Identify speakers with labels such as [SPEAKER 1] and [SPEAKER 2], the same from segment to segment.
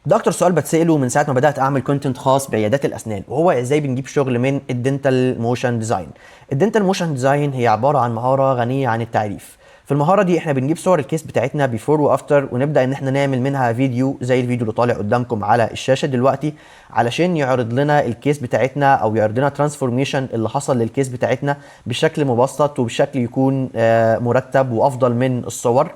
[SPEAKER 1] ده اكتر سؤال بتساله من ساعه ما بدات اعمل كونتنت خاص بعيادات الاسنان، وهو ازاي بنجيب شغل من الدنتال موشن ديزاين. الدنتال موشن ديزاين هي عباره عن مهاره غنيه عن التعريف. في المهاره دي احنا بنجيب صور الكيس بتاعتنا بيفور وافتر، ونبدا ان احنا نعمل منها فيديو زي الفيديو اللي طالع قدامكم على الشاشه دلوقتي، علشان يعرض لنا الكيس بتاعتنا او يعرض لنا ترانسفورميشن اللي حصل للكيس بتاعتنا بشكل مبسط وبشكل يكون مرتب وافضل من الصور.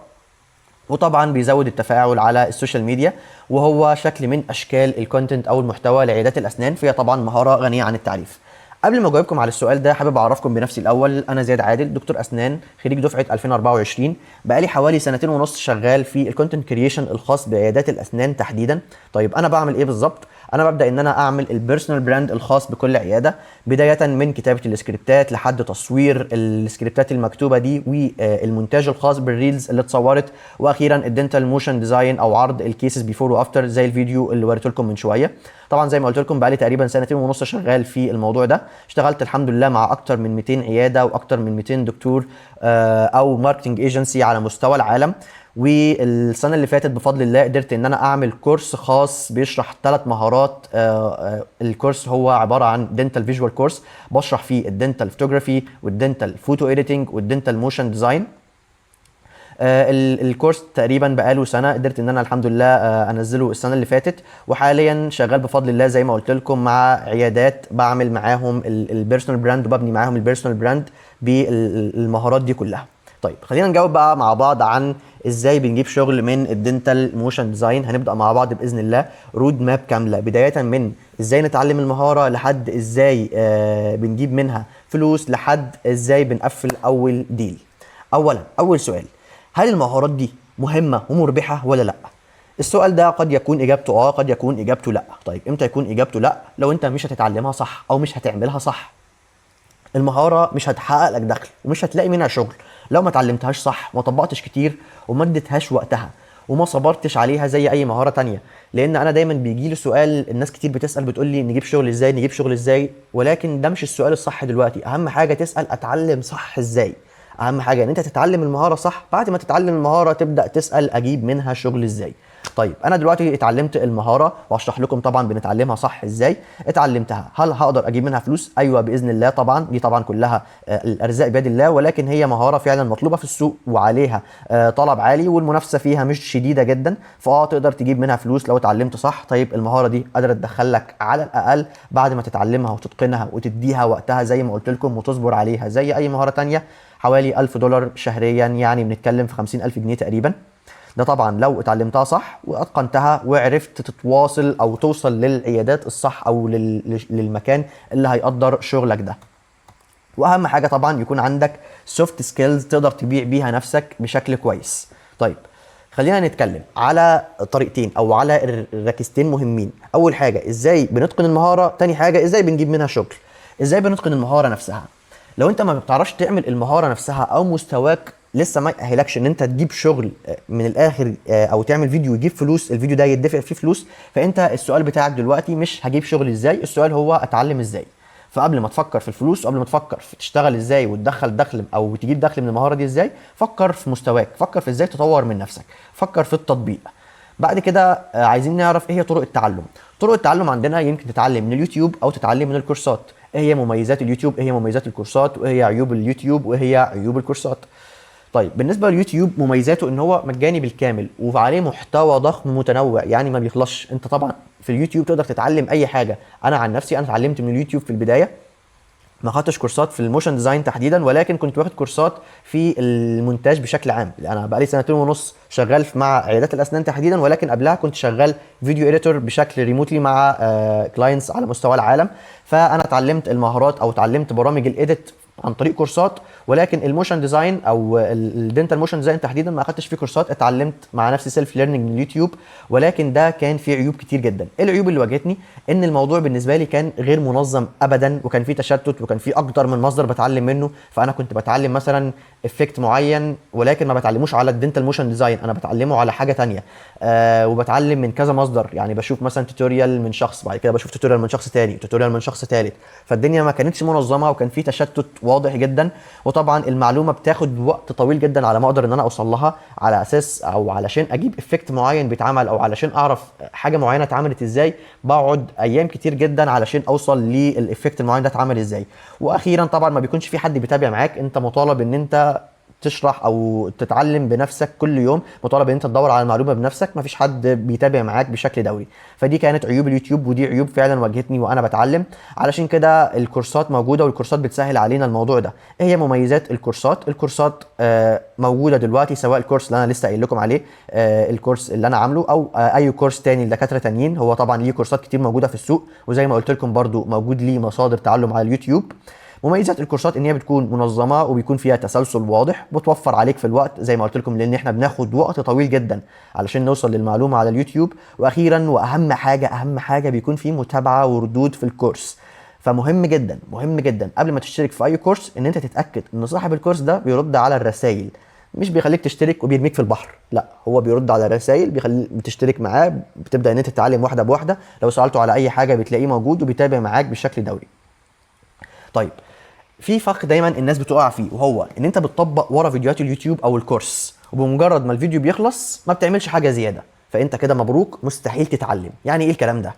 [SPEAKER 1] وطبعا بيزود التفاعل على السوشيال ميديا، وهو شكل من اشكال الكونتنت او المحتوى لعيادات الاسنان، فهي طبعا مهاره غنيه عن التعريف. قبل ما اجاوبكم على السؤال ده حابب اعرفكم بنفسي الاول. انا زياد عادل، دكتور اسنان خريج دفعه 2024، بقالي حوالي سنتين ونص شغال في الكونتنت كرييشن الخاص بعيادات الاسنان تحديدا. طيب انا بعمل ايه بالظبط؟ انا ببدا ان انا اعمل البيرسونال براند الخاص بكل عياده، بدايه من كتابه السكريبتات لحد تصوير السكريبتات المكتوبه دي والمونتاج الخاص بالريلز اللي اتصورت، واخيرا الدنتال موشن ديزاين او عرض الكيسز بيفور وافتر زي الفيديو اللي وريته لكم من شويه. طبعا زي ما قلت لكم بقالي تقريبا سنتين ونص شغال في الموضوع ده. اشتغلت الحمد لله مع اكتر من 200 عياده واكتر من 200 دكتور او ماركتنج ايجنسي على مستوى العالم. والسنه اللي فاتت بفضل الله قدرت ان انا اعمل كورس خاص بيشرح 3 مهارات. الكورس هو عباره عن دنتال فيجوال كورس، بشرح فيه الدنتال فوتوغرافي والدنتال فوتو اديتنج والدنتال موشن ديزاين. الكورس تقريبا بقاله سنه، قدرت ان انا الحمد لله انزله السنه اللي فاتت، وحاليا شغال بفضل الله زي ما قلت لكم مع عيادات بعمل معاهم البيرسونال براند وببني معاهم البيرسونال براند بالمهارات دي كلها. طيب خلينا نجاوب بقى مع بعض عن ازاي بنجيب شغل من الدنتال موشن ديزاين. هنبدا مع بعض باذن الله رود ماب كامله، بدايه من ازاي نتعلم المهاره لحد ازاي بنجيب منها فلوس لحد ازاي بنقفل اول ديل. اولا اول سؤال، هل المهارات دي مهمه ومربحه ولا لا؟ السؤال ده قد يكون اجابته قد يكون اجابته لا. طيب امتى يكون اجابته لا؟ لو انت مش هتتعلمها صح او مش هتعملها صح. المهاره مش هتحقق لك دخل ومش هتلاقي منها شغل لو ما اتعلمتهاش صح وما طبقتش كتير وما اديتهاش وقتها وما صبرتش عليها زي اي مهاره تانية. لان انا دايما بيجي لي سؤال، الناس كتير بتسال بتقول لي نجيب شغل ازاي، نجيب شغل ازاي، ولكن ده مش السؤال الصح دلوقتي. اهم حاجه تسال اتعلم صح ازاي. اهم حاجه ان انت تتعلم المهاره صح، بعد ما تتعلم المهاره تبدا تسال اجيب منها شغل ازاي. طيب انا دلوقتي اتعلمت المهاره وهشرح لكم طبعا بنتعلمها صح ازاي. اتعلمتها، هل هقدر اجيب منها فلوس؟ ايوه باذن الله طبعا. دي طبعا كلها الارزاق بيد الله، ولكن هي مهاره فعلا مطلوبه في السوق وعليها طلب عالي والمنافسه فيها مش شديده جدا، تقدر تجيب منها فلوس لو اتعلمت صح. طيب المهاره دي قادره تدخل لك على الاقل بعد ما تتعلمها وتتقنها وتديها وقتها زي ما قلت لكم وتصبر عليها زي اي مهاره تانية، حوالي $1000 شهريا، يعني بنتكلم في 50,000 جنيه تقريبا. ده طبعا لو اتعلمتها صح واتقنتها وعرفت تتواصل او توصل للعيادات الصح او للمكان اللي هيقدر شغلك ده. واهم حاجه طبعا يكون عندك سوفت سكيلز تقدر تبيع بيها نفسك بشكل كويس. طيب خلينا نتكلم على طريقتين او على ركيزتين مهمين. اول حاجه ازاي بنتقن المهاره، تاني حاجه ازاي بنجيب منها شغل. ازاي بنتقن المهاره نفسها؟ لو انت ما بتعرفش تعمل المهاره نفسها او مستواك لسه ما يأهلكش ان انت تجيب شغل من الاخر او تعمل فيديو يجيب فلوس، الفيديو ده يدفع فيه فلوس، فانت السؤال بتاعك دلوقتي مش هجيب شغل ازاي، السؤال هو اتعلم ازاي. فقبل ما تفكر في الفلوس وقبل ما تفكر في تشتغل ازاي وتدخل دخل او تجيب دخل من المهاره دي ازاي، فكر في مستواك، فكر في ازاي تطور من نفسك، فكر في التطبيق. بعد كده عايزين نعرف ايه هي طرق التعلم. طرق التعلم عندنا يمكن تتعلم من اليوتيوب او تتعلم من الكورسات. ايه هي مميزات اليوتيوب، ايه هي مميزات الكورسات، وايه هي عيوب اليوتيوب، وايه هي عيوب الكورسات. طيب بالنسبه لليوتيوب مميزاته ان هو مجاني بالكامل وعليه محتوى ضخم متنوع، يعني ما بيخلصش. انت طبعا في اليوتيوب تقدر تتعلم اي حاجه. انا عن نفسي انا اتعلمت من اليوتيوب في البدايه، ما خدتش كورسات في الموشن ديزاين تحديدا، ولكن كنت واخد كورسات في المونتاج بشكل عام. انا بقالي سنتين ونص شغال مع عيادات الاسنان تحديدا، ولكن قبلها كنت شغال فيديو اديتور بشكل ريموتلي مع كلاينتس على مستوى العالم. فانا اتعلمت المهارات او اتعلمت برامج الايديت عن طريق كورسات، ولكن الموشن ديزاين او الدنتال موشن ديزاين تحديدا ما اخدتش فيه كورسات، اتعلمت مع نفسي سيلف ليرنينج من اليوتيوب. ولكن ده كان فيه عيوب كتير جدا. ايه العيوب اللي واجهتني؟ ان الموضوع بالنسبه لي كان غير منظم ابدا، وكان فيه تشتت، وكان فيه اكتر من مصدر بتعلم منه. فانا كنت بتعلم مثلا افكت معين ولكن ما بتعلموش على الدنتال موشن ديزاين، انا بتعلمه على حاجه تانية. وبتعلم من كذا مصدر، يعني بشوف مثلا توتوريال من شخص، بعد كده بشوف توتوريال من شخص تاني، توتوريال من شخص تالت. فالدنيا ما كانتش منظمه وكان فيه تشتت واضح جدا، وطبعا المعلومه بتاخد وقت طويل جدا على ما اقدر ان انا اوصل لها، على اساس او علشان اجيب افكت معين بيتعمل او علشان اعرف حاجه معينه اتعملت ازاي بقعد ايام كتير جدا علشان اوصل للافكت المعين ده اتعمل ازاي. واخيرا طبعا ما بيكونش في حد بيتابع معاك، انت مطالب ان انت تشرح او تتعلم بنفسك كل يوم، مطالب ان انت تدور على المعلومه بنفسك، مفيش حد بيتابع معاك بشكل دوري. فدي كانت عيوب اليوتيوب، ودي عيوب فعلا واجهتني وانا بتعلم. علشان كده الكورسات موجوده، والكورسات بتسهل علينا الموضوع ده. ايه هي مميزات الكورسات؟ الكورسات موجوده دلوقتي، سواء الكورس اللي انا لسه قايل لكم عليه، الكورس اللي انا عامله، او اي كورس تاني لدكاتره تانيين. هو طبعا ليه كورسات كتير موجوده في السوق، وزي ما قلت لكم برضو موجود ليه مصادر تعلم على اليوتيوب. مميزات الكورسات ان هي بتكون منظمه وبيكون فيها تسلسل واضح، بتوفر عليك في الوقت زي ما قلت لكم، لان احنا بناخد وقت طويل جدا علشان نوصل للمعلومه على اليوتيوب. واخيرا واهم حاجه، اهم حاجه، بيكون في متابعه وردود في الكورس. فمهم جدا، مهم جدا قبل ما تشترك في اي كورس ان انت تتاكد ان صاحب الكورس ده بيرد على الرسائل، مش بيخليك تشترك وبيرميك في البحر، لا، هو بيرد على الرسائل، بتشترك معاه، بتبدا ان انت تتعلم واحده بواحده، لو سالته على اي حاجه بتلاقيه موجود وبيتابع معاك بشكل دوري. طيب، في فخ دايما الناس بتقع فيه، وهو ان انت بتطبق ورا فيديوهات اليوتيوب او الكورس، وبمجرد ما الفيديو بيخلص ما بتعملش حاجه زياده، فانت كده مبروك، مستحيل تتعلم. يعني ايه الكلام ده؟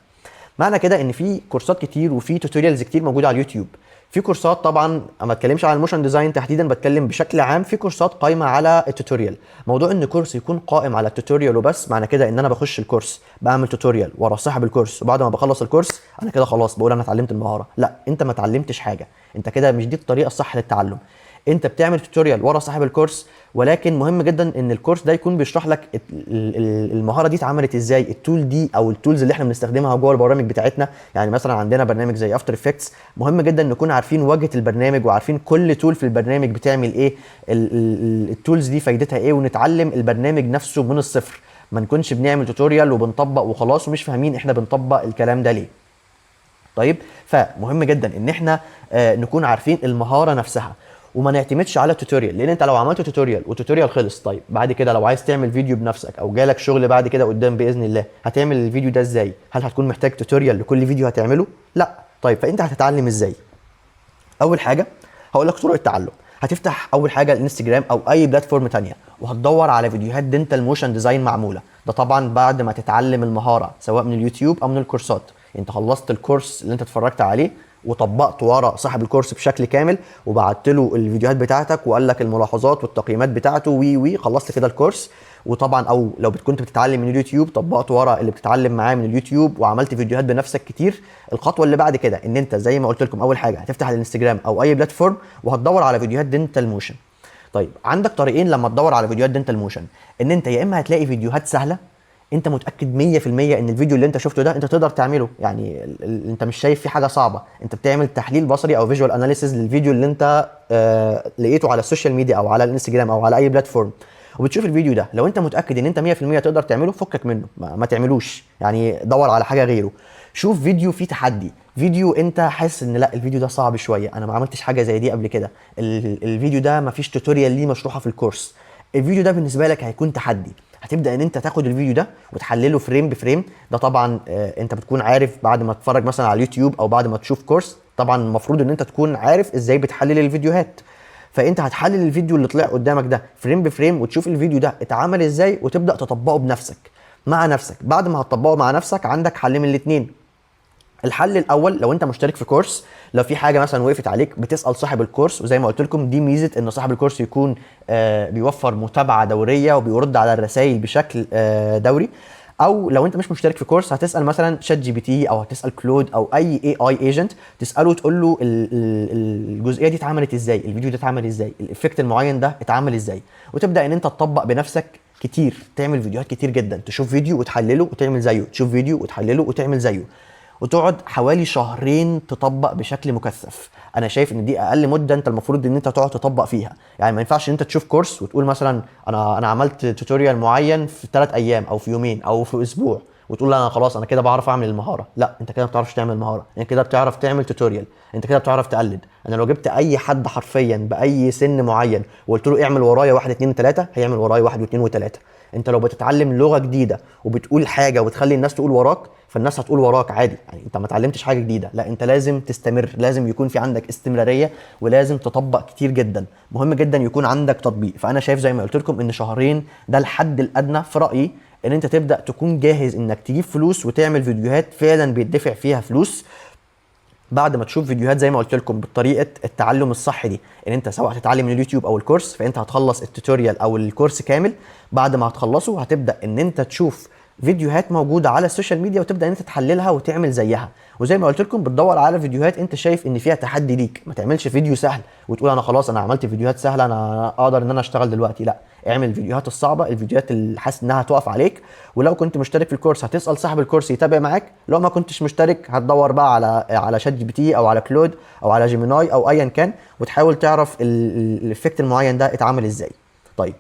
[SPEAKER 1] معنى كده ان في كورسات كتير وفي توتوريالز كتير موجوده على اليوتيوب. في كورسات طبعا ما اتكلمش عن الموشن ديزاين تحديدا، بتكلم بشكل عام، في كورسات قايمه على التوتوريال. موضوع ان كورس يكون قائم على التوتوريال وبس، معنى كده ان انا بخش الكورس بعمل توتوريال ورا صاحب الكورس، وبعد ما بخلص الكورس انا كده خلاص بقول انا اتعلمت المهاره. لا، انت ما اتعلمتش حاجه، انت كده مش دي الطريقه الصح للتعلم. انت بتعمل توتوريال ورا صاحب الكورس، ولكن مهم جدا ان الكورس ده يكون بيشرح لك المهاره دي اتعملت ازاي، التول دي او التولز اللي احنا بنستخدمها جوه البرامج بتاعتنا. يعني مثلا عندنا برنامج زي افتر افكتس، مهم جدا نكون عارفين واجهه البرنامج وعارفين كل تول في البرنامج بتعمل ايه، التولز دي فايدتها ايه، ونتعلم البرنامج نفسه من الصفر. ما نكونش بنعمل توتوريال وبنطبق وخلاص ومش فاهمين احنا بنطبق الكلام ده ليه. طيب، فمهم جدا ان احنا نكون عارفين المهاره نفسها، وما نعتمدش على التوتوريال. لان انت لو عملت توتوريال والتوتوريال خلص، طيب بعد كده لو عايز تعمل فيديو بنفسك او جالك شغل بعد كده قدام باذن الله، هتعمل الفيديو ده ازاي؟ هل هتكون محتاج توتوريال لكل فيديو هتعمله؟ لا. طيب فانت هتتعلم ازاي؟ اول حاجه هقول لك طرق التعلم. هتفتح اول حاجه الانستجرام او اي بلاتفورم تانية، وهتدور على فيديوهات دينتال موشن ديزاين معموله. ده طبعا بعد ما تتعلم المهاره سواء من اليوتيوب او من الكورسات. انت خلصت الكورس اللي انت اتفرجت عليه وطبقت ورا صاحب الكورس بشكل كامل، وبعت له الفيديوهات بتاعتك وقال لك الملاحظات والتقييمات بتاعته، وي خلصت كده الكورس. وطبعا او لو كنت بتتعلم من اليوتيوب، طبقت ورا اللي بتتعلم معاه من اليوتيوب وعملت فيديوهات بنفسك كتير. الخطوه اللي بعد كده ان انت زي ما قلت لكم، اول حاجه هتفتح الانستجرام او اي بلاتفورم وهتدور على فيديوهات دينتال موشن. طيب عندك طريقين لما تدور على فيديوهات دينتال موشن، ان انت يا اما هتلاقي فيديوهات سهله، انت متاكد 100% ان الفيديو اللي انت شفته ده انت تقدر تعمله، يعني انت مش شايف فيه حاجه صعبه، انت بتعمل تحليل بصري او فيجوال اناليسيز للفيديو اللي انت لقيته على السوشيال ميديا او على الانستجرام او على اي بلاتفورم، وبتشوف الفيديو ده. لو انت متاكد ان انت 100% تقدر تعمله، فكك منه، ما تعملوش، يعني دور على حاجه غيره. شوف فيديو فيه تحدي، فيديو انت حاسس ان لا الفيديو ده صعب شويه، انا ما عملتش حاجه زي دي قبل كده، الفيديو ده ما فيش توتوريال ليه مشروحه في الكورس، الفيديو ده بالنسبه لك هيكون تحدي. هتبدا ان انت تاخد الفيديو ده وتحلله فريم بفريم. ده طبعا انت بتكون عارف بعد ما تتفرج مثلا على اليوتيوب او بعد ما تشوف كورس، طبعا المفروض ان انت تكون عارف ازاي بتحلل الفيديوهات. فانت هتحلل الفيديو اللي طلع قدامك ده فريم بفريم، وتشوف الفيديو ده اتعمل ازاي، وتبدا تطبقه بنفسك مع نفسك. بعد ما هتطبقه مع نفسك عندك حل من الاثنين. الحل الاول، لو انت مشترك في كورس، لو في حاجه مثلا وقفت عليك بتسال صاحب الكورس، وزي ما قلت لكم دي ميزه ان صاحب الكورس يكون بيوفر متابعه دوريه وبيرد على الرسائل بشكل دوري. او لو انت مش مشترك في كورس، هتسال مثلا شات جي بي تي او هتسال كلود او اي اي ايجنت، تساله تقول له الجزئيه دي اتعملت ازاي، الفيديو ده اتعمل ازاي، الافكت المعين ده اتعمل ازاي، وتبدا ان انت تطبق بنفسك كتير، تعمل فيديوهات كتير جدا، تشوف فيديو وتحلله وتعمل زيه، تشوف فيديو وتحلله وتعمل زيه، وتقعد حوالي شهرين تطبق بشكل مكثف. انا شايف ان دي اقل مده انت المفروض ان انت تقعد تطبق فيها. يعني ما ينفعش ان انت تشوف كورس وتقول مثلا انا عملت توتوريال معين في 3 ايام او في يومين او في اسبوع، وتقول لا انا خلاص انا كده بعرف اعمل المهاره. لا، انت كده ما بتعرفش تعمل مهاره، انت كده بتعرف تعمل توتوريال، انت كده بتعرف تقلد. انا لو جبت اي حد حرفيا باي سن معين وقلت له اعمل ورايا 1 2 3 هيعمل ورايا 1 و2 و3. انت لو بتتعلم لغه جديده وبتقول حاجه وتخلي الناس تقول وراك، فالناس هتقول وراك عادي. يعني انت ما اتعلمتش حاجه جديده، لا انت لازم تستمر، لازم يكون في عندك استمراريه، ولازم تطبق كتير جدا. مهم جدا يكون عندك تطبيق. فانا شايف زي ما قلت لكم ان شهرين ده الحد الادنى في رايي ان انت تبدا تكون جاهز انك تجيب فلوس وتعمل فيديوهات فعلا بيدفع فيها فلوس. بعد ما تشوف فيديوهات زي ما قلت لكم بطريقه التعلم الصح دي، ان انت سواء هتتعلم من اليوتيوب او الكورس، فانت هتخلص التوتوريال او الكورس كامل. بعد ما هتخلصه هتبدا ان انت تشوف فيديوهات موجوده على السوشيال ميديا وتبدا ان انت تحللها وتعمل زيها. وزي ما قلت لكم بتدور على فيديوهات انت شايف ان فيها تحدي ليك. ما تعملش فيديو سهل وتقول انا خلاص انا عملت فيديوهات سهله انا اقدر ان انا اشتغل دلوقتي. لا، اعمل الفيديوهات الصعبه، الفيديوهات اللي حاسس انها هتقف عليك. ولو كنت مشترك في الكورس هتسال صاحب الكورس يتابع معاك. لو ما كنتش مشترك هتدور بقى على شات جي بي تي او على كلود او على جيميناي او ايا كان، وتحاول تعرف الافكت المعين ده اتعمل ازاي. طيب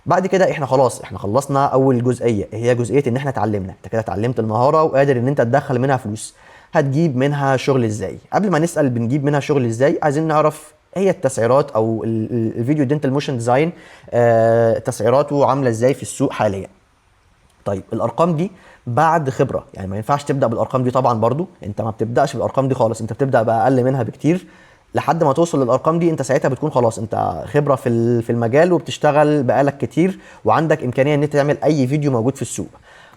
[SPEAKER 1] بعد كده احنا خلاص احنا خلصنا اول جزئيه، هي جزئيه ان احنا اتعلمنا. انت كده اتعلمت المهاره وقادر ان انت تدخل منها فلوس. هتجيب منها شغل ازاي؟ قبل ما نسال بنجيب منها شغل ازاي، عايزين نعرف هي التسعيرات او الفيديو دينتال موشن ديزاين تسعيراته عامله ازاي في السوق حاليا. طيب الارقام دي بعد خبره، يعني ما ينفعش تبدا بالارقام دي طبعا. برضو انت ما بتبداش بالارقام دي خالص، انت بتبدا باقل منها بكتير. لحد ما توصل للارقام دي انت ساعتها بتكون خلاص انت خبره في المجال وبتشتغل بقالك كتير وعندك امكانيه ان انت تعمل اي فيديو موجود في السوق.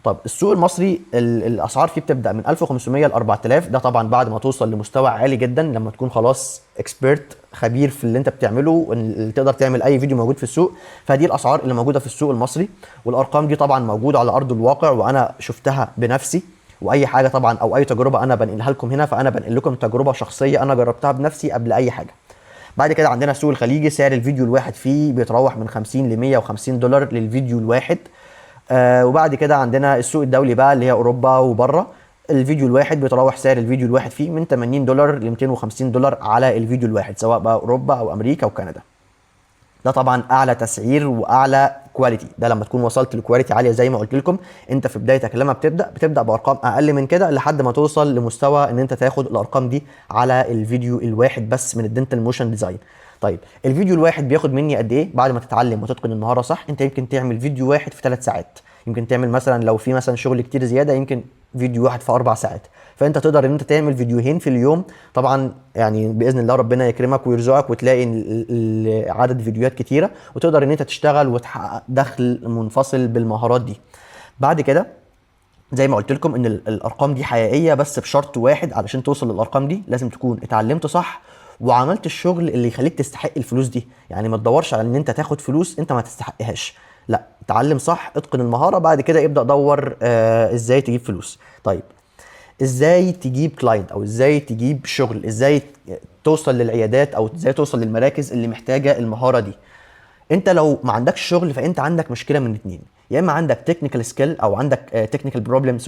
[SPEAKER 1] طب السوق المصري الاسعار فيه بتبدا من 1500 ل 4000. ده طبعا بعد ما توصل لمستوى عالي جدا، لما تكون خلاص اكسبيرت خبير في اللي انت بتعمله، اللي تقدر تعمل اي فيديو موجود في السوق. فدي الاسعار اللي موجوده في السوق المصري. والارقام دي طبعا موجوده على ارض الواقع وانا شفتها بنفسي. واي حاجه طبعا او اي تجربه انا بنقلها لكم هنا، فانا بنقل لكم تجربه شخصيه انا جربتها بنفسي قبل اي حاجه. بعد كده عندنا السوق الخليجي، سعر الفيديو الواحد فيه بيتراوح من 50 ل 150 دولار للفيديو الواحد. وبعد كده عندنا السوق الدولي بقى اللي هي اوروبا وبره. الفيديو الواحد بيتراوح سعر الفيديو الواحد فيه من 80 دولار ل 250 دولار على الفيديو الواحد، سواء بقى اوروبا او امريكا وكندا. ده طبعا اعلى تسعير واعلى كواليتي. ده لما تكون وصلت لكواليتي عاليه زي ما قلت لكم. انت في بدايتك لما بتبدا بارقام اقل من كده لحد ما توصل لمستوى ان انت تاخد الارقام دي على الفيديو الواحد بس من الدنتال موشن ديزاين. طيب الفيديو الواحد بياخد مني قد ايه؟ بعد ما تتعلم وتتقن المهاره صح، انت يمكن تعمل فيديو واحد في 3 ساعات. يمكن تعمل مثلا لو في مثلا شغل كتير زياده يمكن فيديو واحد في 4 ساعات. فانت تقدر ان انت تعمل فيديوهين في اليوم. طبعا يعني باذن الله ربنا يكرمك ويرزقك وتلاقي عدد فيديوهات كتيره وتقدر ان انت تشتغل وتحقق دخل منفصل بالمهارات دي. بعد كده زي ما قلت لكم ان الارقام دي حقيقيه، بس بشرط واحد. علشان توصل للارقام دي لازم تكون اتعلمت صح وعملت الشغل اللي يخليك تستحق الفلوس دي. يعني ما تدورش على ان انت تاخد فلوس انت ما تستحقهاش. لا، اتعلم صح، اتقن المهاره، بعد كده ابدا دور ازاي تجيب فلوس. طيب ازاي تجيب كلاينت او ازاي تجيب شغل؟ ازاي توصل للعيادات او ازاي توصل للمراكز اللي محتاجه المهاره دي؟ انت لو ما عندكش شغل فانت عندك مشكله من اتنين. يا اما عندك تكنيكال سكيل او عندك تكنيكال بروبلم،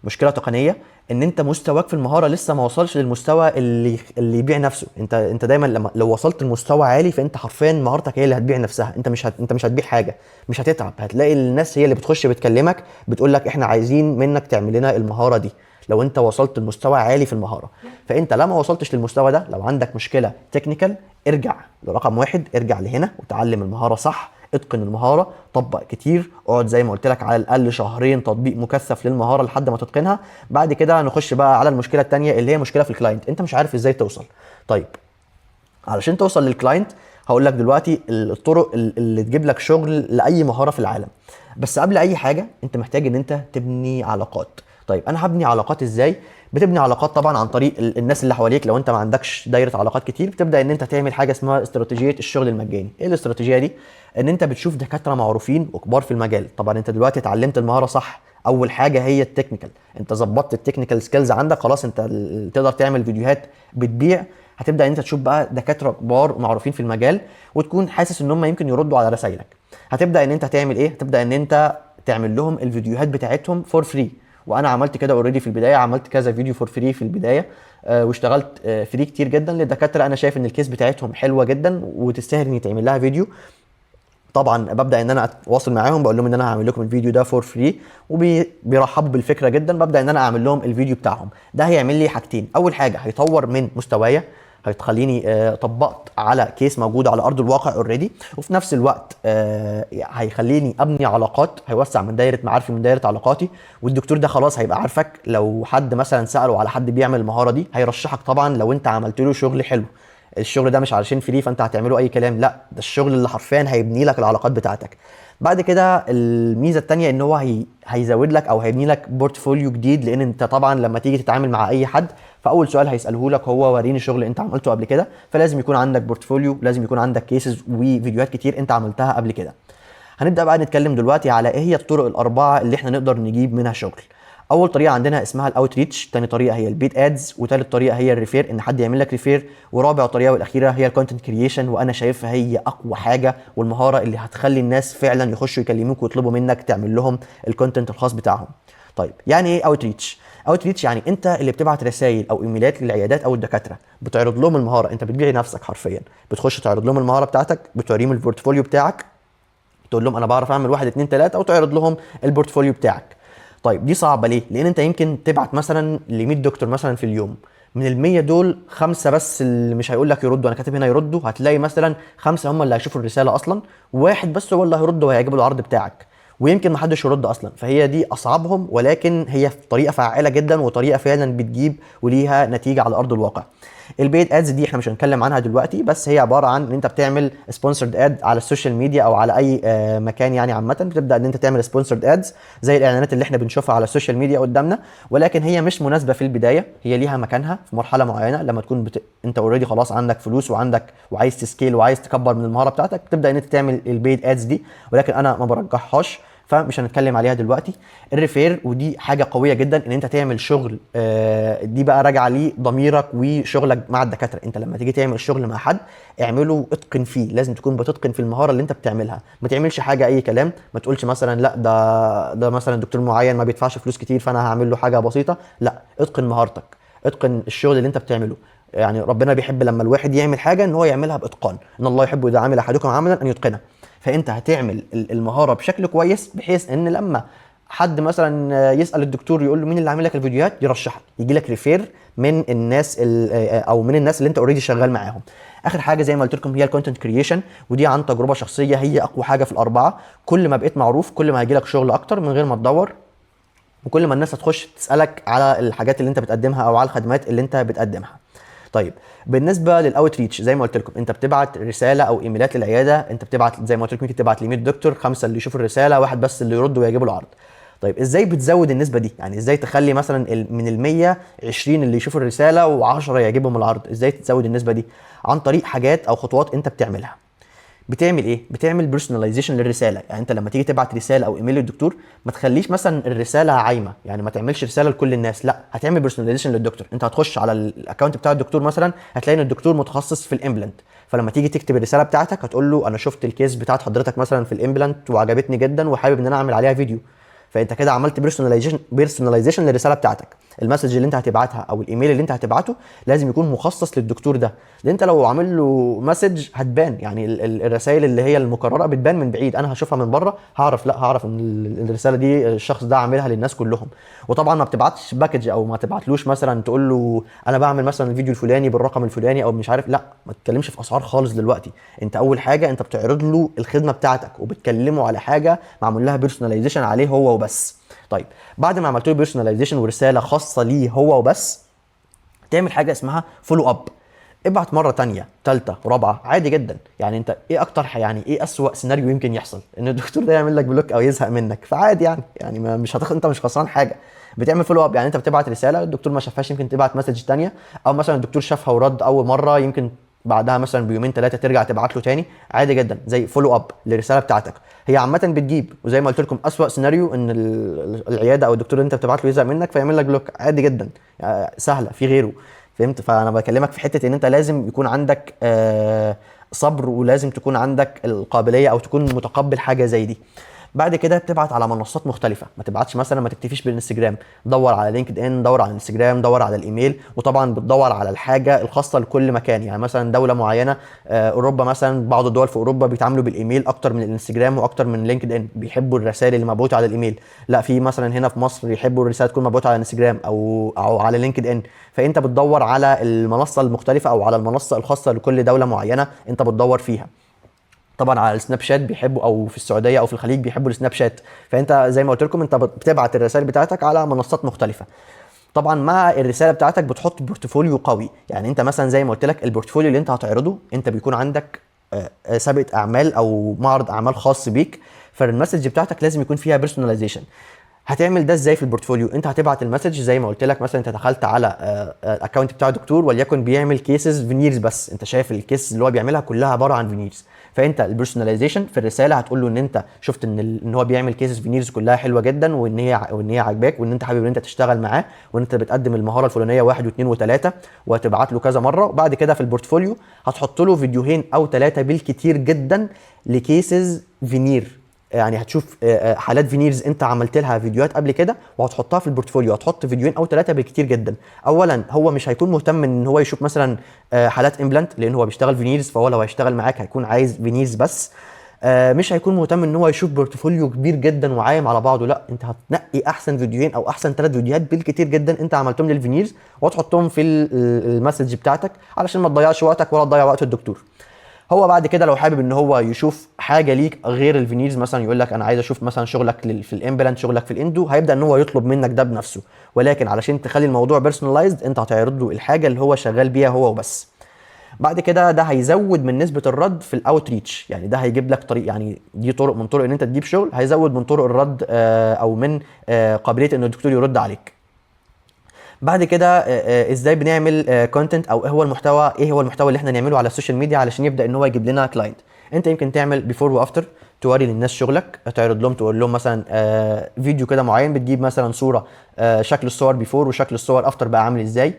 [SPEAKER 1] مشكله تقنيه، ان انت مستواك في المهاره لسه ما وصلش للمستوى اللي يبيع نفسه. انت دايما لو وصلت لمستوى عالي فانت حرفيا مهارتك هي اللي هتبيع نفسها. انت مش هتبيع حاجه، مش هتتعب. هتلاقي الناس هي اللي بتخش بتكلمك بتقول لك احنا عايزين منك تعمل لنا المهاره دي لو انت وصلت لمستوى عالي في المهاره. فانت لما وصلتش للمستوى ده، لو عندك مشكله تكنيكال، ارجع لرقم واحد، ارجع لهنا وتعلم المهاره صح، اتقن المهاره، طبق كتير، اقعد زي ما قلت لك على الاقل شهرين تطبيق مكثف للمهاره لحد ما تتقنها. بعد كده نخش بقى على المشكله الثانيه اللي هي مشكله في الكلاينت. انت مش عارف ازاي توصل. طيب علشان توصل للكلاينت هقول لك دلوقتي الطرق اللي تجيب لك شغل لاي مهاره في العالم. بس قبل اي حاجه انت محتاج ان انت تبني علاقات. طيب انا هبني علاقات ازاي؟ بتبني علاقات طبعا عن طريق الناس اللي حواليك. لو انت ما عندكش دايره علاقات كتير بتبدا ان انت تعمل حاجه اسمها استراتيجيه الشغل المجاني. ايه الاستراتيجيه دي؟ ان انت بتشوف دكاتره معروفين وكبار في المجال. طبعا انت دلوقتي اتعلمت المهاره صح، اول حاجه هي التكنيكال. انت ظبطت التكنيكال سكيلز عندك خلاص، انت تقدر تعمل فيديوهات بتبيع. هتبدا ان انت تشوف بقى دكاتره كبار معروفين في المجال وتكون حاسس ان هم يمكن يردوا على رسائلك. هتبدا ان انت تعمل ايه؟ هتبدا ان انت تعمل لهم الفيديوهات بتاعتهم فور فري. وانا عملت كده اوريدي في البدايه، عملت كذا فيديو فور فري في البدايه. واشتغلت فري كتير جدا للدكاتره انا شايف ان الكيس بتاعتهم حلوه جدا وتستاهل ان يتعمل لها فيديو. طبعا ببدا ان انا اتواصل معاهم، بقول لهم ان انا هعمل لكم الفيديو ده فور فري، وبيرحبوا بالفكره جدا. ببدا ان انا اعمل لهم الفيديو بتاعهم. ده هيعمل لي حاجتين: اول حاجه هيطور من مستوايا، هتخليني طبقت على كيس موجود على ارض الواقع اوريدي، وفي نفس الوقت هيخليني ابني علاقات، هيوسع من دايره معارفي، من دايره علاقاتي. والدكتور ده خلاص هيبقى عارفك، لو حد مثلا ساله على حد بيعمل المهاره دي هيرشحك طبعا لو انت عملت له شغل حلو. الشغل ده مش علشان فري فانت هتعمله اي كلام، لا، ده الشغل اللي حرفيا هيبني لك العلاقات بتاعتك. بعد كده الميزه الثانيه ان هو هيزود لك او هيبني لك بورتفوليو جديد، لان انت طبعا لما تيجي تتعامل مع اي حد فاول سؤال هيساله لك هو وريني شغل انت عملته قبل كده. فلازم يكون عندك بورتفوليو، لازم يكون عندك كيسز وفيديوهات كتير انت عملتها قبل كده. هنبدا بقى نتكلم دلوقتي على ايه هي الطرق الاربعه اللي احنا نقدر نجيب منها شغل. اول طريقه عندنا اسمها الاوتريتش، تاني طريقه هي البيت ادز، وتالت طريقه هي الريفير، ان حد يعمل لك ريفير، ورابع طريقه والاخيره هي الكونتنت كرييشن، وانا شايفها هي اقوى حاجه والمهاره اللي هتخلي الناس فعلا يخشوا يكلموك ويطلبوا منك تعمل لهم الكونتنت الخاص بتاعهم. طيب يعني ايه اوتريتش؟ اوتريتش يعني انت اللي بتبعت رسائل او ايميلات للعيادات او الدكاتره، بتعرض لهم المهاره، انت بتبيع نفسك حرفيا، بتخش تعرض لهم المهاره بتاعتك، بتوريهم البورتفوليو بتاعك، تقول لهم انا بعرف اعمل 1 2 3 وتعرض لهم البورتفوليو بتاعك. طيب دي صعبه ليه؟ لان انت يمكن تبعت مثلا ل 100 دكتور مثلا في اليوم، من ال 100 دول 5 بس اللي مش هيقول لك يردوا، انا كاتب هنا يردوا، هتلاقي مثلا 5 هم اللي هيشوفوا الرساله اصلا، وواحد بس هو اللي هيرد وهيعجبه العرض بتاعك، ويمكن ما حدش يرد اصلا. فهي دي اصعبهم، ولكن هي طريقه فعاله جدا وطريقه فعلا بتجيب وليها نتيجه على ارض الواقع. البيد ادز دي احنا مش هنتكلم عنها دلوقتي، بس هي عباره عن ان انت بتعمل سبونسرد اد على السوشيال ميديا او على اي مكان يعني عامه، بتبدا ان انت تعمل سبونسرد ادز زي الاعلانات اللي احنا بنشوفها على السوشيال ميديا قدامنا. ولكن هي مش مناسبه في البدايه، هي ليها مكانها في مرحله معينه لما تكون انت اوريدي خلاص عندك فلوس وعايز تسكيل وعايز تكبر من المهاره بتاعتك، تبدا ان انت تعمل البيد ادز دي، ولكن انا ما برجحهاش فمش هنتكلم عليها دلوقتي. الريفير ودي حاجه قويه جدا، ان انت تعمل شغل دي بقى راجعه لضميرك وشغلك مع الدكاتره. انت لما تيجي تعمل شغل مع حد اعمله اتقن فيه، لازم تكون بتتقن في المهاره اللي انت بتعملها، ما تعملش حاجه اي كلام، ما تقولش مثلا لا ده مثلا دكتور معين ما بيدفعش فلوس كتير فانا هعمل له حاجه بسيطه، لا، اتقن مهارتك، اتقن الشغل اللي انت بتعمله. يعني ربنا بيحب لما الواحد يعمل حاجه ان هو يعملها باتقان، ان الله يحب اذا عمل احدكم عملا ان يتقنه. فانت هتعمل المهاره بشكل كويس، بحيث ان لما حد مثلا يسال الدكتور يقول له مين اللي عامل لك الفيديوهات، يرشحك، يجي لك ريفير من الناس او من الناس اللي انت اوريدي شغال معاهم. اخر حاجه زي ما قلت لكم هي الكونتنت كرييشن، ودي عن تجربه شخصيه هي اقوى حاجه في الاربعه. كل ما بقيت معروف كل ما هيجي لك شغل اكتر من غير ما تدور، وكل ما الناس هتخش تسالك على الحاجات اللي انت بتقدمها او على الخدمات اللي انت بتقدمها. طيب بالنسبه للاوتريتش زي ما قلت لكم، انت بتبعت رساله او ايميلات للعياده، انت بتبعت زي ما قلت لكم ممكن تبعت ل 100 دكتور، 5 اللي يشوفوا الرساله، واحد بس اللي يرد ويجيبوا العرض. طيب ازاي بتزود النسبه دي؟ يعني ازاي تخلي مثلا من ال 100 20 اللي يشوفوا الرساله و10 يعجبهم العرض؟ ازاي تزود النسبه دي؟ عن طريق حاجات او خطوات انت بتعملها. بتعمل ايه؟ بتعمل بيرسوناليزيشن للرساله. يعني انت لما تيجي تبعت رساله او ايميل للدكتور ما تخليش مثلا الرساله عايمه، يعني ما تعملش رساله لكل الناس، لا، هتعمل بيرسوناليزيشن للدكتور. انت هتخش على الاكونت بتاع الدكتور مثلا، هتلاقي ان الدكتور متخصص في الامبلانت، فلما تيجي تكتب الرساله بتاعتك هتقول له انا شفت الكيس بتاعت حضرتك مثلا في الامبلانت وعجبتني جدا وحابب ان انا اعمل عليها فيديو. فانت كده عملت بيرسوناليزيشن للرساله بتاعتك. المسج اللي انت هتبعتها او الايميل اللي انت هتبعته لازم يكون مخصص للدكتور ده، لان انت لو عامل له مسج هتبان، يعني الرسائل اللي هي المكرره بتبان من بعيد، انا هشوفها من بره هعرف، لا، هعرف ان الرساله دي الشخص ده عاملها للناس كلهم. وطبعا ما بتبعتش باكج او ما تبعتلوش مثلا تقول له انا بعمل مثلا الفيديو الفلاني بالرقم الفلاني او مش عارف، لا، ما تتكلمش في اسعار خالص دلوقتي. انت اول حاجه انت بتعرض له الخدمه بتاعتك وبتكلمه على حاجه معمول لها بيرسوناليزيشن عليه هو وبس. طيب بعد ما عملت له بيرسوناليزيشن ورساله خاصه ليه هو وبس، تعمل حاجه اسمها فولو اب. ابعت مره تانية تالتة ورابعه عادي جدا. يعني انت ايه اكتر يعني ايه اسوأ سيناريو يمكن يحصل؟ ان الدكتور ده يعمل لك بلوك او يزهق منك، فعادي يعني مش انت مش خسران حاجه. بتعمل فولو اب، يعني انت بتبعت رساله الدكتور ما شافهاش، يمكن تبعت مسج تانية، او مثلا الدكتور شافها ورد اول مره، يمكن بعدها مثلا بيومين 3 ترجع تبعت له تاني، عادي جدا، زي فولو اب للرساله بتاعتك. هي عامه بتجيب، وزي ما قلت لكم اسوأ سيناريو ان العياده او الدكتور اللي انت بتبعت له يزهق منك فيعمل لك بلوك، عادي جدا، يعني سهله في غيره. فهمت؟ فانا بكلمك في حته ان انت لازم يكون عندك صبر، ولازم تكون عندك القابليه او تكون متقبل حاجه زي دي. بعد كده بتبعت على منصات مختلفه، ما تبعتش مثلا، ما تكتفيش بالانستجرام، دور على لينكد ان، دور على الانستجرام، دور على الايميل. وطبعا بتدور على الحاجه الخاصه لكل مكان، يعني مثلا دوله معينه اوروبا مثلا، بعض الدول في اوروبا بيتعاملوا بالايميل اكتر من الانستجرام واكتر من لينكد ان، بيحبوا الرسائل اللي مبعوثه على الايميل. لا، في مثلا هنا في مصر يحبوا الرساله تكون مبعوثه على الانستجرام او على لينكد ان. فانت بتدور على المنصه المختلفه او على المنصه الخاصه لكل دوله معينه انت بتدور فيها. طبعا على السناب شات بيحبوا، او في السعوديه او في الخليج بيحبوا السناب شات. فانت زي ما قلت لكم انت بتبعت الرسائل بتاعتك على منصات مختلفه. طبعا مع الرساله بتاعتك بتحط بورتفوليو قوي، يعني انت مثلا زي ما قلت لك البورتفوليو اللي انت هتعرضه، انت بيكون عندك سابقه اعمال او معرض اعمال خاص بيك، فالمسج بتاعتك لازم يكون فيها بيرسوناليزيشن. هتعمل ده ازاي في البورتفوليو؟ انت هتبعت المسج زي ما قلت لك، مثلا انت دخلت على الاكونت بتاع دكتور وليكن بيعمل كيسز فينيرز بس، انت شايف الكيس اللي هو بيعملها كلها عباره عن فينيرز. فانت البيرسوناليزيشن في الرساله هتقول له ان انت شفت ان هو بيعمل كيسز فينيرز كلها حلوه جدا، وان هي عاجباك، وان انت حابب ان انت تشتغل معاه، وان انت بتقدم المهاره الفلانيه 1 و2 و3، وهتبعت له كذا مره. وبعد كده في البورتفوليو هتحط له فيديوهين او 3 بالكتير جدا لكيسز فينير، يعني هتشوف حالات فينيرز انت عملت لها فيديوهات قبل كده وهتحطها في البورتفوليو. هتحط فيديوهين او 3 بالكتير جدا. اولا هو مش هيكون مهتم ان هو يشوف مثلا حالات امبلانت، لان هو بيشتغل فينيرز، فهو لو هيشتغل معاك هيكون عايز فينيرز بس. مش هيكون مهتم ان هو يشوف بورتفوليو كبير جدا وعايم على بعضه، لا، انت هتنقي احسن فيديوهين او احسن 3 فيديوهات بالكتير جدا انت عملتهم للفينيرز وتحطهم في المسج بتاعتك علشان ما تضيعش وقتك ولا تضيع وقت الدكتور. هو بعد كده لو حابب ان هو يشوف حاجه ليك غير الفينيرز، مثلا يقول لك انا عايز اشوف مثلا شغلك في الامبلانت، شغلك في الاندو، هيبدا ان هو يطلب منك ده بنفسه. ولكن علشان تخلي الموضوع بيرسوناليزد انت هتعرض له الحاجه اللي هو شغال بيها هو وبس. بعد كده ده هيزود من نسبه الرد في الاوت ريتش، يعني ده هيجيب لك طريق، يعني دي طرق من طرق ان انت تجيب شغل، هيزود من طرق الرد او من قابليه ان الدكتور يرد عليك. بعد كده ازاي بنعمل كونتنت، او ايه هو المحتوى اللي احنا نعمله على السوشيال ميديا علشان يبدا ان هو يجيب لنا كلاينت. انت يمكن تعمل بيفور وافتر، توري للناس شغلك، تعرض لهم، تقول لهم مثلا فيديو كده معين، بتجيب مثلا صوره شكل الصور بيفور وشكل الصور افتر بقى عامل ازاي.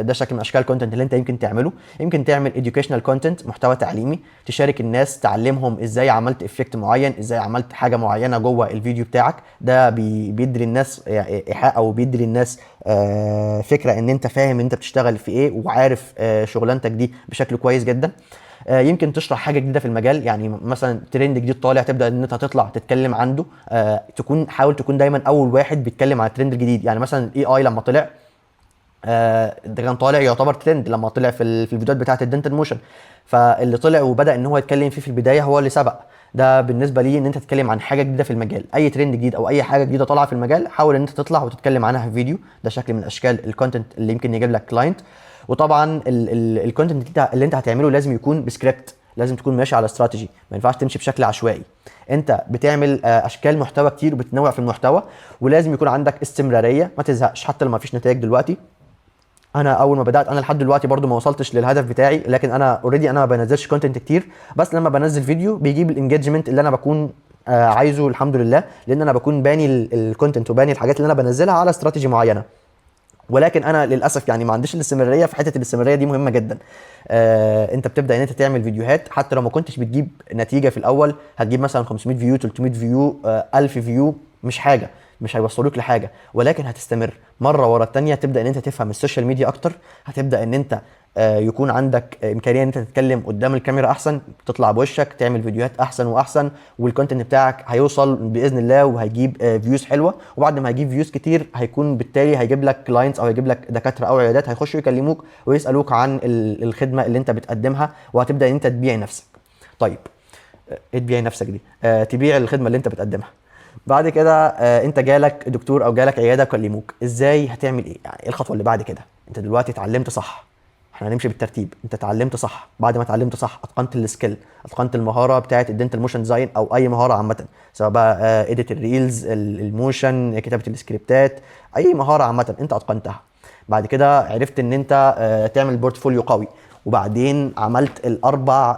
[SPEAKER 1] ده شكل من اشكال الكونتنت اللي انت يمكن تعمله. يمكن تعمل educational كونتنت، محتوى تعليمي، تشارك الناس، تعلمهم ازاي عملت افكت معين، ازاي عملت حاجه معينه جوه الفيديو بتاعك. ده بيدي للناس ايحاء، او بيدي للناس فكره ان انت فاهم انت بتشتغل في ايه وعارف شغلانتك دي بشكل كويس جدا. يمكن تشرح حاجه جديده في المجال، يعني مثلا ترند جديد طالع تبدا ان انت تطلع تتكلم عنده. حاول تكون دايما اول واحد بيتكلم عن الترند الجديد. يعني مثلا الاي اي لما طلع، ده كان طالع يعتبر ترند لما طلع في الفيديوهات بتاعه الدنتال موشن، فاللي طلع وبدا ان هو يتكلم فيه في البدايه هو اللي سبق. ده بالنسبه لي ان انت تتكلم عن حاجه جديده في المجال، اي ترند جديد او اي حاجه جديده طالعه في المجال حاول ان انت تطلع وتتكلم عنها في فيديو. ده شكل من اشكال الكونتنت اللي يمكن يجيب لك كلاينت. وطبعا الكونتنت اللي انت هتعمله لازم يكون بسكريبت، لازم تكون ماشي على استراتيجي، ما ينفعش تمشي بشكل عشوائي. انت بتعمل اشكال محتوى كتير وبتنوع في المحتوى، ولازم يكون عندك استمراريه، ما تزهقش حتى لو ما فيش نتائج دلوقتي. انا اول ما بدات، انا لحد دلوقتي برضو ما وصلتش للهدف بتاعي، لكن انا اوريدي انا ما بنزلش كونتنت كتير، بس لما بنزل فيديو بيجيب الانجيجمنت اللي انا بكون عايزه الحمد لله، لان انا بكون باني الكونتنت وباني الحاجات اللي انا بنزلها على استراتيجي معينه. ولكن انا للاسف يعني ما عنديش الاستمراريه، في حته الاستمراريه دي مهمه جدا. انت بتبدا ان انت تعمل فيديوهات حتى لو ما كنتش بتجيب نتيجه في الاول، هتجيب مثلا 500 فيو، 300 فيو، 1000 فيو، مش حاجه، مش هيوصلوك لحاجه، ولكن هتستمر مره ورا الثانيه، تبدا ان انت تفهم السوشيال ميديا اكتر، هتبدا ان انت يكون عندك امكانيه ان انت تتكلم قدام الكاميرا احسن، تطلع بوشك، تعمل فيديوهات احسن واحسن، والكونتنت بتاعك هيوصل باذن الله وهيجيب فيوز حلوه. وبعد ما هيجيب فيوز كتير هيكون بالتالي هيجيب لك كلاينتس، او هيجيب لك دكاتره او عيادات هيخشوا يكلموك ويسالوك عن الخدمه اللي انت بتقدمها، وهتبدا ان انت تبيع نفسك. طيب ايه تبيع نفسك دي؟ تبيع الخدمه اللي انت بتقدمها. بعد كده انت جالك دكتور او جالك عياده كلموك، ازاي هتعمل ايه؟ يعني ايه الخطوه اللي بعد كده؟ انت دلوقتي اتعلمت صح، احنا هنمشي بالترتيب. انت اتعلمت صح، بعد ما اتعلمت صح اتقنت السكيل، اتقنت المهاره بتاعه الدنتال موشن ديزاين او اي مهاره عامه، سواء بقى اديت الريلز، الموشن، كتابه السكريبتات، اي مهاره عامه انت اتقنتها. بعد كده عرفت ان انت تعمل بورتفوليو قوي، وبعدين عملت الاربع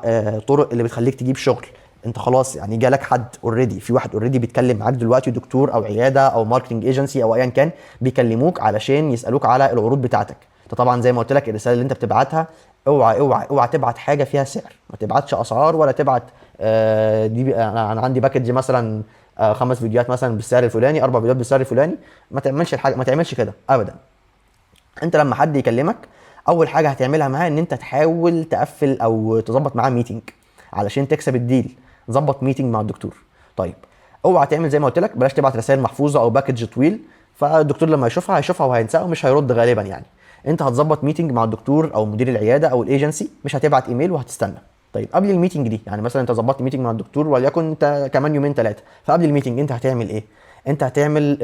[SPEAKER 1] طرق اللي بتخليك تجيب شغل. انت خلاص يعني جالك حد اوريدي، في واحد اوريدي بيتكلم معاك دلوقتي، دكتور او عياده او ماركتنج ايجنسي او ايا كان، بيكلموك علشان يسالوك على العروض بتاعتك. انت طبعا زي ما قلت لك الرساله اللي انت بتبعتها اوعى تبعت حاجه فيها سعر، ما تبعتش اسعار ولا تبعت انا عندي باكج مثلا 5 فيديوهات مثلا بالسعر الفلاني، 4 فيديوهات بالسعر الفلاني. ما تعملش الحاجه، ما تعملش كده ابدا. انت لما حد يكلمك اول حاجه هتعملها معاه ان انت تحاول تقفل او تظبط معاه ميتنج علشان تكسب الديل. ظبط ميتنج مع الدكتور. طيب اوعى تعمل زي ما قلت لك، بلاش تبعت رسائل محفوظه او باكج طويل، فالدكتور لما يشوفها هيشوفها وهينساها ومش هيرد غالبا يعني. انت هتظبط ميتنج مع الدكتور او مدير العياده او الايجنسي، مش هتبعت ايميل وهتستنى. طيب قبل الميتنج دي، يعني مثلا انت ظبطت ميتنج مع الدكتور وليكن انت كمان يومين 3، فقبل الميتنج انت هتعمل ايه؟ انت هتعمل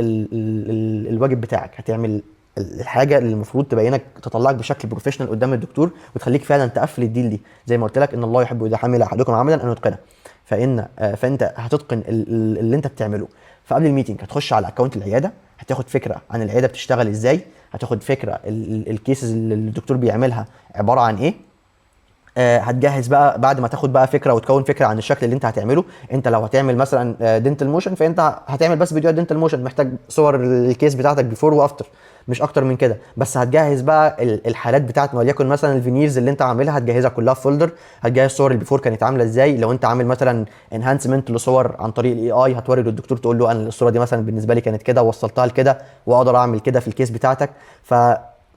[SPEAKER 1] الواجب بتاعك، هتعمل الحاجه اللي المفروض تبينك تطلعك بشكل بروفيشنال قدام الدكتور وتخليك فعلا تقفل الديل دي. زي ما قلت لك ان الله يحب اذا عمل احدكم عملا ان يتقنه. فانت هتتقن اللي انت بتعمله. فقبل الميتنج هتخش على اكونت العياده، هتاخد فكره عن العياده بتشتغل ازاي، هتاخد فكره الكيسز اللي الدكتور بيعملها عباره عن ايه. هتجهز بقى بعد ما تاخد بقى فكره وتكون فكره عن الشكل اللي انت هتعمله. انت لو هتعمل مثلا دنتال موشن، فانت هتعمل بس فيديوهات دنتال موشن، محتاج صور الكيس بتاعتك بيفور وافتر، مش اكتر من كده. بس هتجهز بقى الحالات بتاعت وليكن مثلا الفينيرز اللي انت عاملها، هتجهزها كلها في فولدر. هتجهز صور البيفور كانت عامله ازاي، لو انت عامل مثلا انهانسمنت لصور عن طريق الاي اي هتوري للدكتور تقول له انا الصوره دي مثلا بالنسبه لي كانت كده ووصلتها لكده واقدر اعمل كده في الكيس بتاعتك.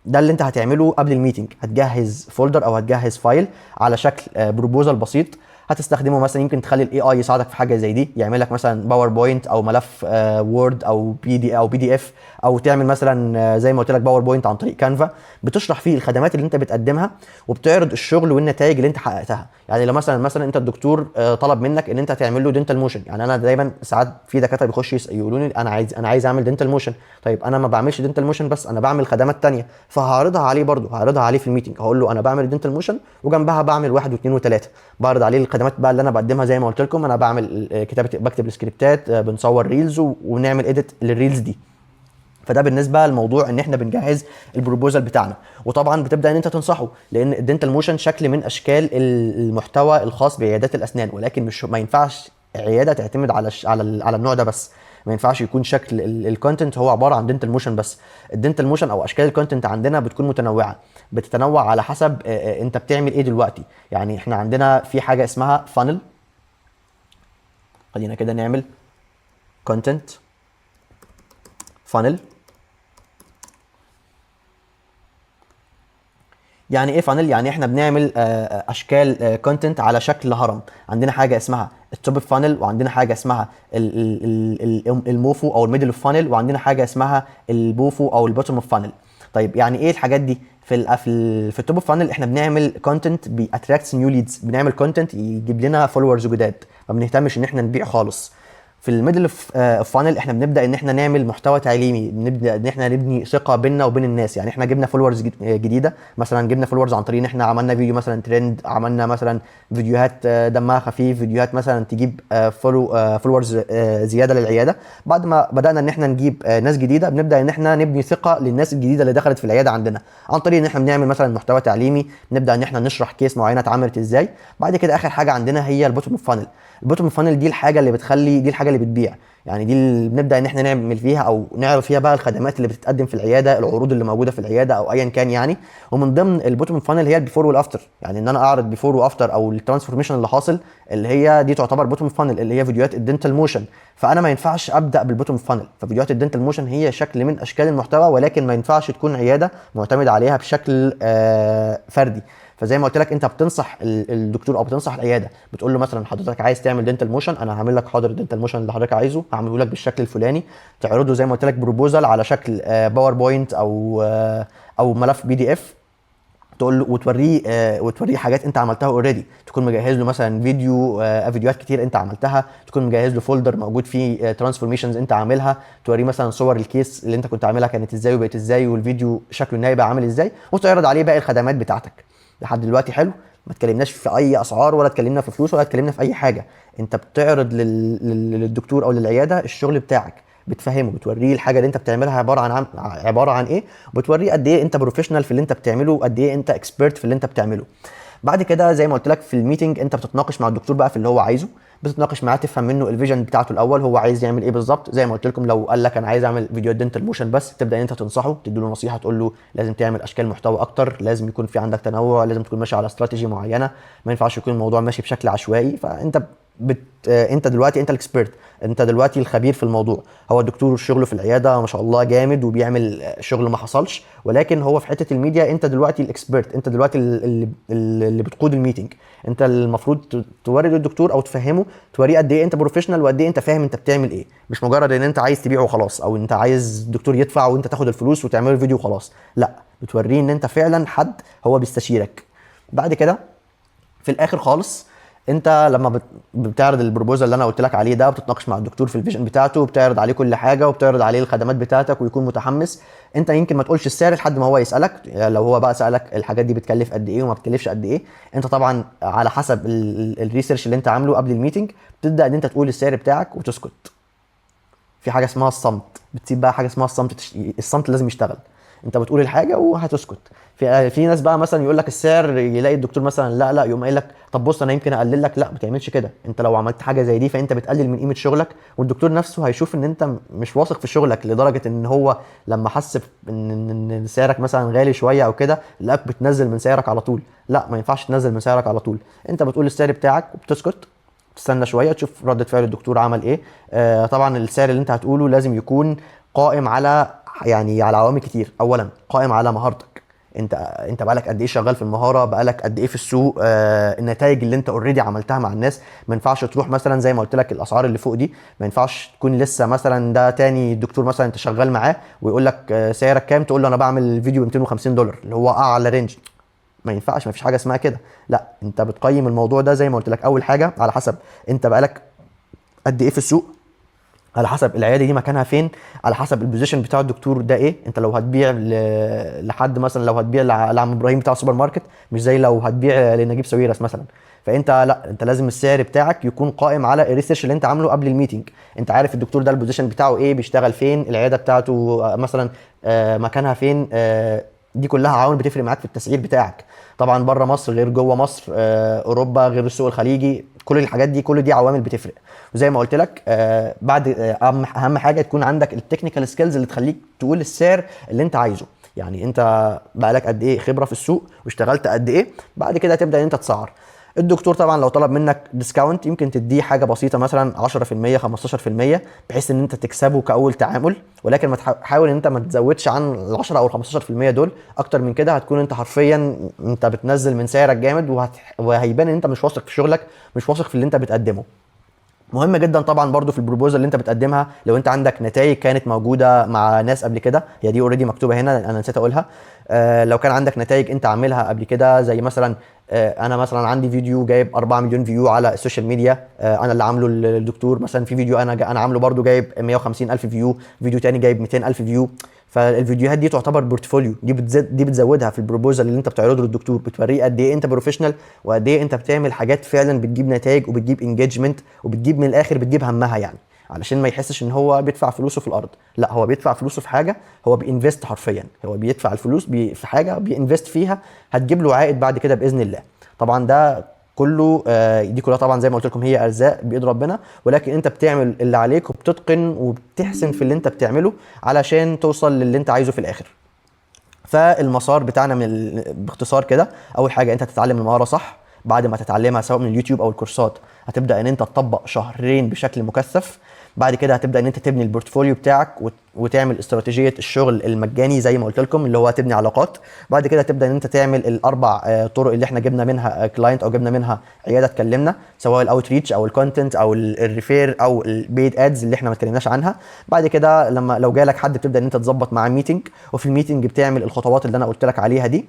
[SPEAKER 1] ده اللي انت هتعمله قبل الميتنج. هتجهز فولدر او هتجهز فايل على شكل بروبوزال بسيط هتستخدمه. مثلا يمكن تخلي الاي اي يساعدك في حاجه زي دي، يعمل لك مثلا باوربوينت او ملف وورد او بي دي اف، او تعمل مثلا زي ما قلت لك باوربوينت عن طريق كانفا بتشرح فيه الخدمات اللي انت بتقدمها وبتعرض الشغل والنتائج اللي انت حققتها. يعني لو مثلا انت الدكتور طلب منك ان انت تعمل له دنتال موشن، يعني انا دايما ساعات في دكاتره بيخشوا يقولوا لي انا عايز اعمل دنتال موشن. طيب انا ما بعملش دنتال موشن بس، انا بعمل خدمات تانية، فهعرضها عليه برضه، هعرضها عليه في الميتنج. هقول له انا بعمل دنتال موشن وجنبها بعمل 1 و2 و3، بعرض عليه الخدمات بقى اللي انا بقدمها. زي ما قلت لكم انا بعمل بكتب السكريبتات، بنصور ريلز ونعمل اديت للريلز دي. فده بالنسبه للموضوع ان احنا بنجهز البروبوزال بتاعنا. وطبعا بتبدا ان انت تنصحه، لان الدنتال موشن شكل من اشكال المحتوى الخاص بعيادات الاسنان، ولكن مش ما ينفعش عياده تعتمد على النوع ده بس. ما ينفعش يكون شكل الكونتنت هو عباره عن دنتال موشن بس. الدنتال موشن او اشكال الكونتنت عندنا بتكون متنوعه، بتتنوع على حسب انت بتعمل ايه دلوقتي. يعني احنا عندنا في حاجه اسمها فانل. خلينا كده نعمل كونتنت فانل. يعني ايه فانل؟ يعني احنا بنعمل اشكال كونتنت على شكل هرم. عندنا حاجه اسمها التوب فانل، وعندنا حاجه اسمها الموفو او الميدل اوف فانل، وعندنا حاجه اسمها البوفو او البوتوم اوف فانل. طيب يعني ايه الحاجات دي؟ في التوب فانل احنا بنعمل كونتنت بياتراكتس نيو ليدز، بنعمل كونتنت يجيب لنا فولورز جداد، ما بنهتمش ان احنا نبيع خالص. في الميدل فانل احنا بنبدا ان احنا نعمل محتوى تعليمي، بنبدا ان احنا نبني ثقه بيننا وبين الناس. يعني احنا جبنا فولورز جديده، مثلا جبنا فولورز عن طريق ان احنا عملنا فيديو مثلا ترند، عملنا مثلا فيديوهات دمها خفيف، فيديوهات مثلا تجيب فولورز زياده للعياده. بعد ما بدانا ان احنا نجيب ناس جديده، بنبدا ان احنا نبني ثقه للناس الجديده اللي دخلت في العياده عندنا عن طريق ان احنا بنعمل مثلا محتوى تعليمي، نبدا ان احنا نشرح كيس معينه اتعملت ازاي. بعد كده اخر حاجه عندنا هي البوتوم فانل. البوتوم فانل دي الحاجه اللي بتخلي، دي الحاجه اللي بتبيع، يعني دي اللي بنبدا ان احنا نعمل فيها او نعرف فيها بقى الخدمات اللي بتتقدم في العياده، العروض اللي موجوده في العياده او ايا كان يعني. ومن ضمن البوتوم فانل هي البيفور والافتر، يعني ان انا اعرض بيفور وافتر او الترانسفورميشن اللي حاصل، اللي هي دي تعتبر بوتوم فانل، اللي هي فيديوهات الدنتال موشن. فانا ما ينفعش ابدا بالبوتوم فانل. ففيديوهات الدنتال موشن هي شكل من اشكال المحتوى، ولكن ما ينفعش تكون عياده معتمده عليها بشكل فردي. فزي ما قلت لك انت بتنصح الدكتور او بتنصح العياده، بتقول له مثلا حضرتك عايز تعمل دنتال موشن، انا هعمل لك حاضر الدنتال موشن اللي حضرتك عايزه، هعمله لك بالشكل الفلاني. تعرضه زي ما قلت لك بروبوزال على شكل باوربوينت او ملف بي دي اف، تقول له وتوريه حاجات انت عملتها اوريدي، تكون مجهز له مثلا فيديوهات كتير انت عملتها، تكون مجهز له فولدر موجود فيه ترانسفورميشنز انت عاملها، توريه مثلا صور الكيس اللي انت كنت عاملها كانت ازاي وبقت ازاي، والفيديو شكله النهائي بقى عامل ازاي، وتعرض عليه باقي الخدمات بتاعتك. لحد دلوقتي حلو؟ ما اتكلمناش في اي اسعار ولا اتكلمنا في فلوس ولا اتكلمنا في اي حاجه. انت بتعرض للدكتور او للعياده الشغل بتاعك، بتفهمه، بتوريه الحاجه اللي انت بتعملها عباره عن ايه، وبتوريه قد ايه انت بروفيشنال في اللي انت بتعمله، قد ايه انت اكسبيرت في اللي انت بتعمله. بعد كده زي ما قلت لك في الميتنج انت بتتناقش مع الدكتور بقى في اللي هو عايزه، بتتناقش معاه تفهم منه الفيجن بتاعته الاول، هو عايز يعمل ايه بالظبط. زي ما قلت لكم لو قال لك انا عايز اعمل فيديو دنتال موشن بس، تبدا انت تنصحه، تدي له نصيحه، تقول له لازم تعمل اشكال محتوى اكتر، لازم يكون في عندك تنوع، لازم تكون ماشي على استراتيجي معينه، ما ينفعش يكون الموضوع ماشي بشكل عشوائي. فانت انت دلوقتي انت الاكسبيرت، انت دلوقتي الخبير في الموضوع. هو الدكتور شغله في العياده ما شاء الله جامد وبيعمل شغل ما حصلش، ولكن هو في حته الميديا انت دلوقتي الاكسبيرت، انت دلوقتي اللي بتقود الميتنج. انت المفروض توري للدكتور او تفهمه، توريه قد ايه انت بروفيشنال وقد ايه انت فاهم انت بتعمل ايه، مش مجرد ان انت عايز تبيعه وخلاص، او انت عايز الدكتور يدفع وانت تاخد الفلوس وتعمل فيديو وخلاص. لا، بتوريه ان انت فعلا حد هو بيستشيرك. بعد كده في الاخر خالص انت لما بتعرض البروبوزال اللي انا قلت لك عليه ده، بتتناقش مع الدكتور في الفيجن بتاعته، وبتعرض عليه كل حاجه، وبتعرض عليه الخدمات بتاعتك ويكون متحمس. انت يمكن ما تقولش السعر لحد ما هو يسالك، يعني لو هو بقى سالك الحاجات دي بتكلف قد ايه وما بتكلفش قد ايه، انت طبعا على حسب الريسيرش اللي انت عامله قبل الميتنج بتبدا ان انت تقول السعر بتاعك وتسكت. في حاجه اسمها الصمت، بتسيب بقى حاجه اسمها الصمت، الصمت لازم يشتغل. انت بتقول الحاجه وهتسكت. في ناس بقى مثلا يقول لك السعر، يلاقي الدكتور مثلا لا يقوم قايل لك طب بص انا يمكن اقلل لك. لا، ما تعملش كده. انت لو عملت حاجه زي دي فانت بتقلل من قيمه شغلك، والدكتور نفسه هيشوف ان انت مش واثق في شغلك، لدرجه ان هو لما حس ان سعرك مثلا غالي شويه او كده، لقاك بتنزل من سعرك على طول. لا، ما ينفعش تنزل من سعرك على طول. انت بتقول السعر بتاعك وبتسكت، تستنى شويه تشوف رده فعل الدكتور عمل ايه. طبعا السعر اللي انت هتقوله لازم يكون قائم على على عوامل كتير. اولا قائم على مهارتك، انت بقالك قد ايه شغال في المهاره، بقالك قد ايه في السوق، النتائج اللي انت اوريدي عملتها مع الناس. ما ينفعش تروح مثلا زي ما قلت لك الاسعار اللي فوق دي، ما ينفعش تكون لسه مثلا ده تاني دكتور مثلا انت شغال معاه ويقول لك سعرك كام، تقول له انا بعمل فيديو ب $250 اللي هو اعلى رينج. ما ينفعش، ما فيش حاجه اسمها كده. لا، انت بتقيم الموضوع ده زي ما قلت لك، اول حاجه على حسب انت بقالك قد ايه في السوق، على حسب العياده دي مكانها فين، على حسب البوزيشن بتاع الدكتور ده ايه. انت لو هتبيع لحد مثلا، لو هتبيع لعم ابراهيم بتاع سوبر ماركت، مش زي لو هتبيع لنجيب ساويرس مثلا. فانت لا، انت لازم السعر بتاعك يكون قائم على الريسيرش اللي انت عامله قبل الميتنج. انت عارف الدكتور ده البوزيشن بتاعه ايه، بيشتغل فين، العياده بتاعته مثلا مكانها فين. دي كلها عوامل بتفرق معاك في التسعير بتاعك. طبعا بره مصر غير جوه مصر، اوروبا غير السوق الخليجي، كل الحاجات دي كل دي عوامل بتفرق. وزي ما قلت لك بعد اهم حاجه تكون عندك التكنيكال سكيلز اللي تخليك تقول السعر اللي انت عايزه. يعني انت بقالك قد ايه خبره في السوق واشتغلت قد ايه، بعد كده تبدا ان انت تسعر. الدكتور طبعا لو طلب منك ديسكاونت يمكن تديه حاجه بسيطه مثلا 10% 15%، بحيث ان انت تكسبه كاول تعامل، ولكن ما حاول ان انت ما تزودش عن ال 10 او ال 15% دول. اكتر من كده هتكون انت حرفيا انت بتنزل من سعرك جامد، وهيبان ان انت مش واثق في شغلك، مش واثق في اللي انت بتقدمه. مهم جدا طبعا برضو في البروبوزال اللي انت بتقدمها، لو انت عندك نتائج كانت موجوده مع ناس قبل كده، هي دي اوريدي مكتوبه هنا انا نسيت اقولها. لو كان عندك نتائج انت عاملها قبل كده، زي مثلا انا مثلا عندي فيديو جايب 4 مليون فيو على السوشيال ميديا، انا اللي عامله للدكتور. مثلا في فيديو انا عامله برضو جايب 150 الف فيو، فيديو تاني جايب 200 الف فيو. فالفيديوهات دي تعتبر بورتفوليو، دي بتزودها في البروبوزال اللي انت بتعرضه للدكتور، بتوريه قد ايه انت بروفيشنال، وقد ايه انت بتعمل حاجات فعلا بتجيب نتائج وبتجيب انجيجمنت وبتجيب من الاخر بتجيب همها يعني، علشان ما يحسش ان هو بيدفع فلوسه في الارض. لا، هو بيدفع فلوسه في حاجه، هو بينفست حرفيا، هو بيدفع الفلوس في حاجه بينفست فيها، هتجيب له عائد بعد كده باذن الله. طبعا ده كله دي كلها طبعا زي ما قلت لكم هي ارزاق بايد ربنا، ولكن انت بتعمل اللي عليك وبتتقن وبتحسن في اللي انت بتعمله علشان توصل للي انت عايزه في الاخر. فالمسار بتاعنا باختصار كده، اول حاجه انت تتعلم المهاره صح. بعد ما تتعلمها سواء من اليوتيوب او الكورسات، هتبدا ان انت تطبق شهرين بشكل مكثف. بعد كده هتبدا ان انت تبني البورتفوليو بتاعك وتعمل استراتيجيه الشغل المجاني زي ما قلت لكم، اللي هو تبني علاقات. بعد كده تبدا ان انت تعمل الاربع طرق اللي احنا جبنا منها كلاينت او جبنا منها عياده اتكلمنا، سواء الاوتريتش او الكونتنت او الريفير او البيد ادز اللي احنا ما اتكلمناش عنها. بعد كده لو جالك حد بتبدا ان انت تظبط معاه ميتنج، وفي الميتنج بتعمل الخطوات اللي انا قلت لك عليها دي.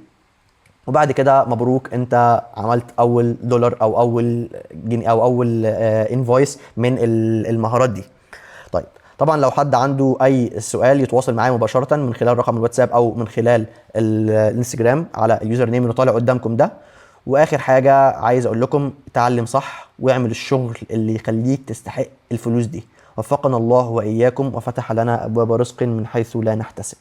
[SPEAKER 1] وبعد كده مبروك، انت عملت اول دولار او اول جنيه او اول انفويس من المهارات دي. طيب طبعا لو حد عنده اي سؤال يتواصل معايا مباشره من خلال رقم الواتساب او من خلال الانستجرام على اليوزر نيم اللي طالع قدامكم ده. واخر حاجه عايز اقول لكم، اتعلم صح واعمل الشغل اللي يخليك تستحق الفلوس دي. وفقنا الله واياكم وفتح لنا ابواب رزق من حيث لا نحتسب.